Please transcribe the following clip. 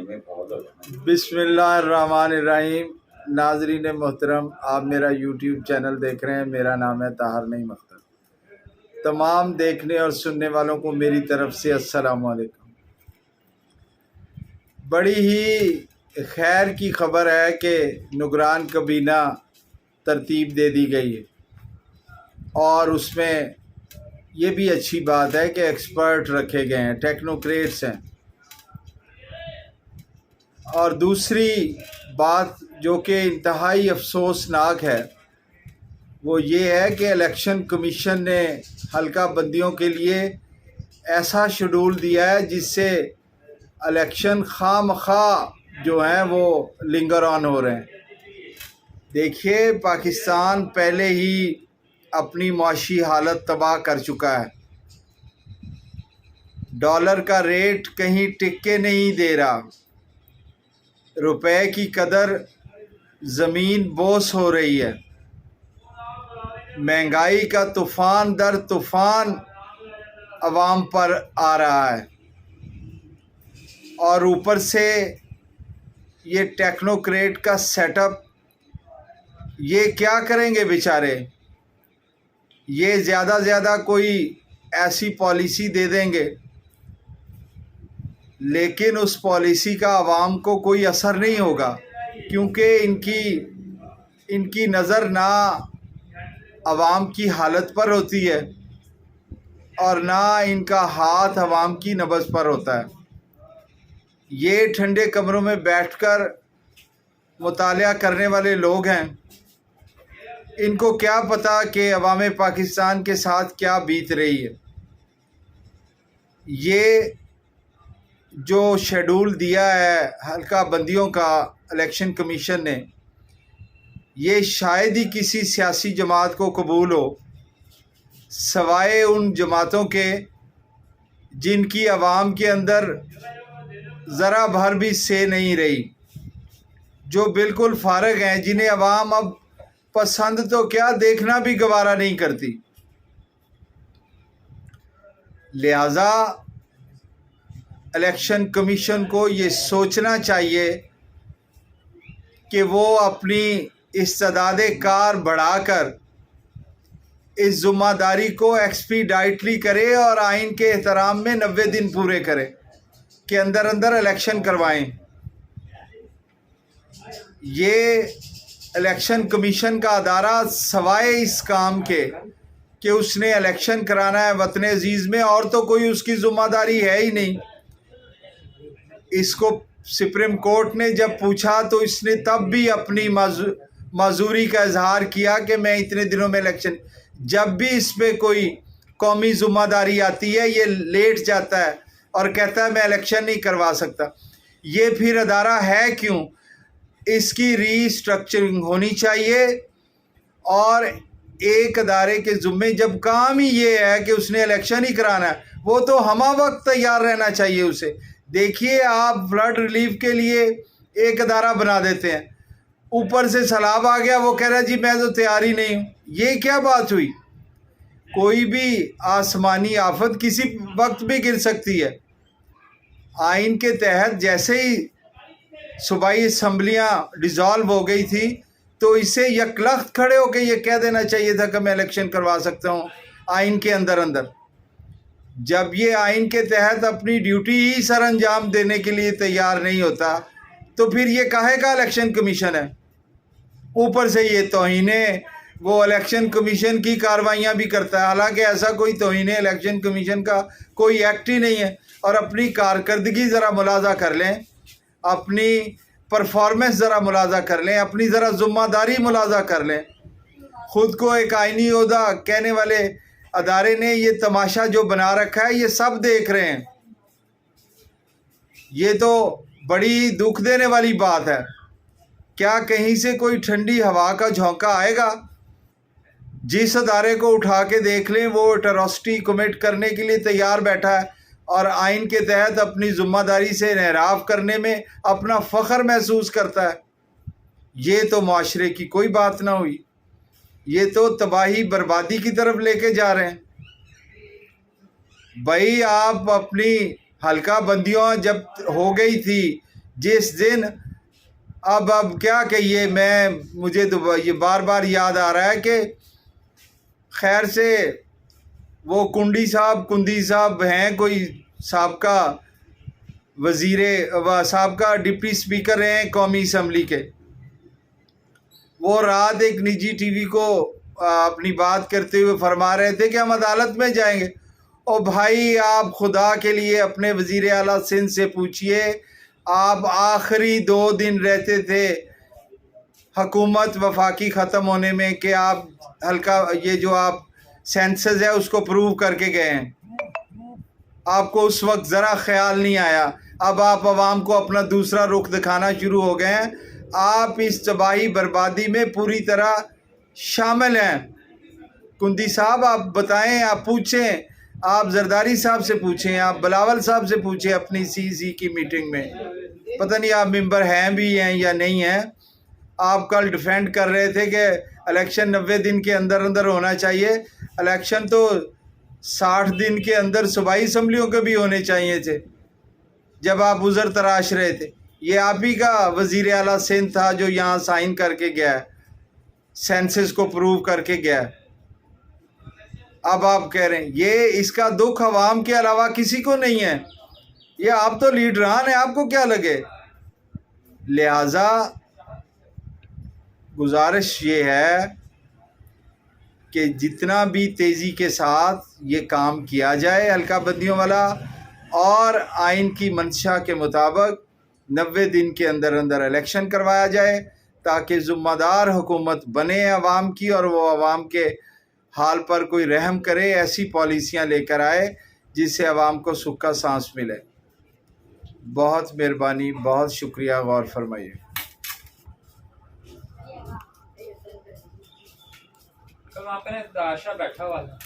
में बहुत अच्छा। बिस्मिल्लाहिर्रहमानिर्रहीम। नाजरीन मोहतरम, आप मेरा यूट्यूब चैनल देख रहे हैं। मेरा नाम है ताहर नईम अख्तर। तमाम देखने और सुनने वालों को मेरी तरफ से अस्सलाम वालेकुम। बड़ी ही खैर की खबर है कि निगरान कबीना तरतीब दे दी गई है और उसमें ये भी अच्छी बात है कि एक्सपर्ट रखे गए हैं, टेक्नोक्रेट्स हैं। और दूसरी बात जो कि इंतहाई अफसोसनाक है वो ये है कि इलेक्शन कमीशन ने हल्का बंदियों के लिए ऐसा शेड्यूल दिया है जिससे इलेक्शन खामखा जो हैं वो लिंगर ऑन हो रहे हैं। देखिए, पाकिस्तान पहले ही अपनी माशी हालत तबाह कर चुका है। डॉलर का रेट कहीं टिके नहीं दे रहा, रुपए की कदर ज़मीन बोस हो रही है, महंगाई का तूफ़ान दर तूफ़ान अवाम पर आ रहा है और ऊपर से ये टेक्नोक्रेट का सेटअप, ये क्या करेंगे बेचारे। ये ज़्यादा ज़्यादा कोई ऐसी पॉलिसी दे देंगे लेकिन उस पॉलिसी का आवाम को कोई असर नहीं होगा, क्योंकि इनकी नज़र ना आवाम की हालत पर होती है और ना इनका हाथ आवाम की नब्ज़ पर होता है। ये ठंडे कमरों में बैठकर मुतालिया करने वाले लोग हैं। इनको क्या पता कि अवाम पाकिस्तान के साथ क्या बीत रही है। ये जो शेड्यूल दिया है हल्का बंदियों का इलेक्शन कमीशन ने, ये शायद ही किसी सियासी जमात को कबूल हो, सवाए उन जमातों के जिनकी आवाम के अंदर ज़रा भर भी से नहीं रही, जो बिल्कुल फारग हैं, जिन्हें आवाम अब पसंद तो क्या देखना भी गवारा नहीं करती। लिहाजा इलेक्शन कमीशन को ये सोचना चाहिए कि वो अपनी इस्तेदादे कार बढ़ाकर इस ज़िम्मेदारी को एक्सपीडाइटली करे और आइन के एहतराम में 90 दिन पूरे करे कि अंदर अंदर इलेक्शन करवाएं। ये इलेक्शन कमीशन का अदारा सवाए इस काम के कि उसने इलेक्शन कराना है वतन अजीज़ में, और तो कोई उसकी ज़िम्मेदारी है ही नहीं। इसको सुप्रीम कोर्ट ने जब पूछा तो इसने तब भी अपनी माजूरी का इजहार किया कि मैं इतने दिनों में इलेक्शन, जब भी इस पर कोई कौमी ज़िम्मेदारी आती है ये लेट जाता है और कहता है मैं इलेक्शन नहीं करवा सकता। ये फिर अदारा है क्यों? इसकी रीस्ट्रक्चरिंग होनी चाहिए और एक अदारे के ज़ुम्मे जब काम ही ये है कि उसने इलेक्शन ही कराना है, वो तो हमा वक्त तैयार रहना चाहिए उसे। देखिए, आप फ्लड रिलीफ के लिए एक अदारा बना देते हैं, ऊपर से सैलाब आ गया, वो कह रहा है जी मैं तो तैयार ही नहीं हूँ। ये क्या बात हुई? कोई भी आसमानी आफत किसी वक्त भी गिर सकती है। आइन के तहत जैसे ही सूबाई असम्बलियाँ डिज़ोल्व हो गई थी तो इसे यकलख्त खड़े होकर ये कह देना चाहिए था कि मैं इलेक्शन करवा सकता हूँ आइन के अंदर अंदर। जब ये आइन के तहत अपनी ड्यूटी ही सर अंजाम देने के लिए तैयार नहीं होता तो फिर ये काहे का इलेक्शन कमीशन है? ऊपर से ये तौहीने वो इलेक्शन कमीशन की कार्रवाइयाँ भी करता है, हालांकि ऐसा कोई तौहीने इलेक्शन कमीशन का कोई एक्ट ही नहीं है। और अपनी कारकर्दगी ज़रा मुलाजा कर लें, अपनी परफॉर्मेंस ज़रा मुलाजा कर लें, अपनी ज़रा ज़िम्मेदारी मुलाजा कर लें। ख़ुद को एक आइनी ओहदा कहने वाले अदारे ने ये तमाशा जो बना रखा है ये सब देख रहे हैं। ये तो बड़ी दुख देने वाली बात है। क्या कहीं से कोई ठंडी हवा का झोंका आएगा? जिस अदारे को उठा के देख लें वो टेररिस्टी कमिट करने के लिए तैयार बैठा है और आइन के तहत अपनी ज़िम्मेदारी से इनहराफ करने में अपना फ़ख्र महसूस करता है। ये तो माशरे की कोई बात ना हुई, ये तो तबाही बर्बादी की तरफ लेके जा रहे हैं। भाई, आप अपनी हल्का बंदियाँ जब हो गई थी जिस दिन अब क्या कहिए, मुझे तो ये बार बार याद आ रहा है कि खैर से वो कुंडी साहब हैं, कोई साहबका वजीरे व साहबका डिप्टी स्पीकर हैं कौमी असम्बली के। वो रात एक निजी टीवी को अपनी बात करते हुए फरमा रहे थे कि हम अदालत में जाएंगे। और भाई, आप खुदा के लिए अपने वजीर आला सिंध से पूछिए, आप आखिरी 2 दिन रहते थे हुकूमत वफाकी ख़त्म होने में कि आप हल्का ये जो आप सेंसस है उसको प्रूव करके गए हैं। आपको उस वक्त ज़रा ख्याल नहीं आया। अब आप आवाम को अपना दूसरा रुख दिखाना शुरू हो गए हैं। आप इस तबाही बर्बादी में पूरी तरह शामिल हैं। कुंदी साहब, आप बताएं, आप पूछें, आप जरदारी साहब से पूछें, आप बिलावल साहब से पूछें अपनी सीसी की मीटिंग में। पता नहीं आप मेंबर हैं भी हैं या नहीं हैं। आप कल डिफेंड कर रहे थे कि इलेक्शन 90 दिन के अंदर अंदर होना चाहिए। इलेक्शन तो 60 दिन के अंदर सूबाई असम्बलियों के भी होने चाहिए थे जब आप उज़र तराश रहे थे। ये आप ही का वज़ीर आला सिंध था जो यहाँ साइन करके गया है, सेंसस को प्रूव करके गया है। अब आप कह रहे हैं ये इसका दुख अवाम के अलावा किसी को नहीं है, ये आप तो लीडरान हैं, आपको क्या लगे। लिहाजा गुजारिश ये है कि जितना भी तेज़ी के साथ ये काम किया जाए हल्का बंदियों वाला, और आइन की मंशा के मुताबिक 90 दिन के अंदर अंदर इलेक्शन करवाया जाए ताकि ज़िम्मेदार हुकूमत बने अवाम की और वो अवाम के हाल पर कोई रहम करे, ऐसी पॉलिसियां लेकर आए जिससे अवाम को सुख का सांस मिले। बहुत मेहरबानी, बहुत शुक्रिया, गौर फरमाइए। वहाँ पे ना दाशा बैठा हुआ था।